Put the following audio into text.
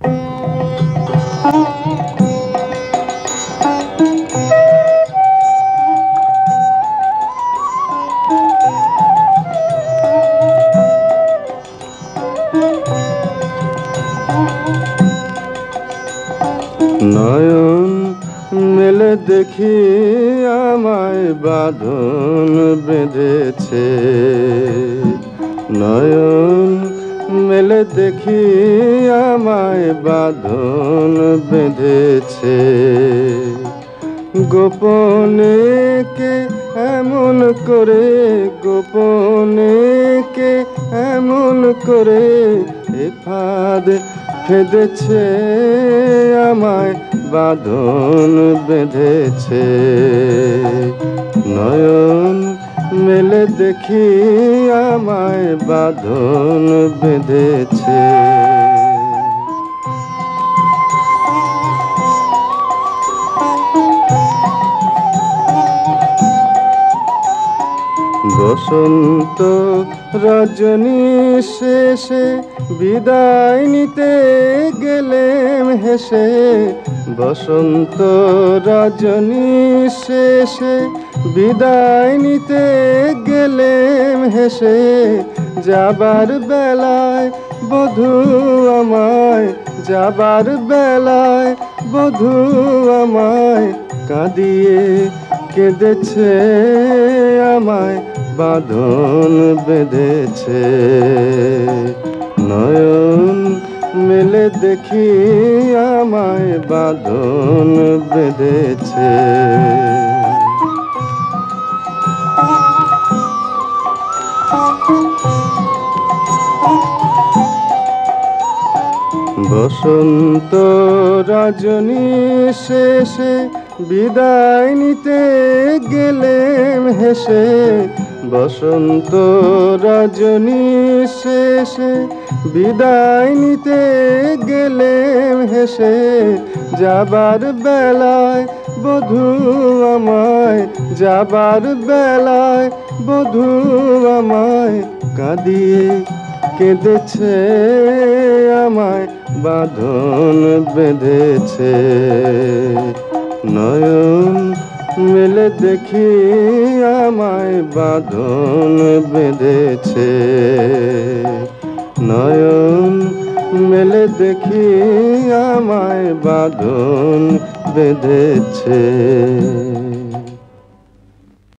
নয়ন মেলে দেখি আমায় বাঁধন বেঁধেছে। নয়ন মেলে দেখি আমায় বাঁধন বেঁধেছে। গোপনে কে এমন করে, গোপনে কে এমন করে এ ফাঁদ ফেঁদেছে, আমায় বাঁধন বেঁধেছে। নয়ন মেলে দেখি আমায় বাঁধন বেঁধেছে। বসন্ত রজনী শেষে বিদায় নিতে গেলেম হেসে। বসন্ত রজনী শেষে বিদায় নিতে গেলেম হেসে। যাবার বেলায় বধূ আমায়, যাবার বেলায় বধূ আমায় কাঁদিয়ে কেঁদেছে, আমায় বাঁধন বেঁধেছে। নয়ন মেলে দেখি আমায় বাঁধন বেঁধেছে। বসন্ত রজনী শেষে বিদায় নিতে গেলেম হেসে। বসন্ত রজনী শেষে বিদায় নিতে গেলেম হেসে। যাবার বেলায় বধূ আমায়, যাবার বেলায় বধূ আমায় কাঁদিয়ে কেঁদেছে, আমায় বাঁধন বেঁধেছে। নয়ন মেলে দেখি আমায় বাঁধন বেঁধেছে। নয়ন মেলে দেখি আমায় বাঁধন বেঁধেছে।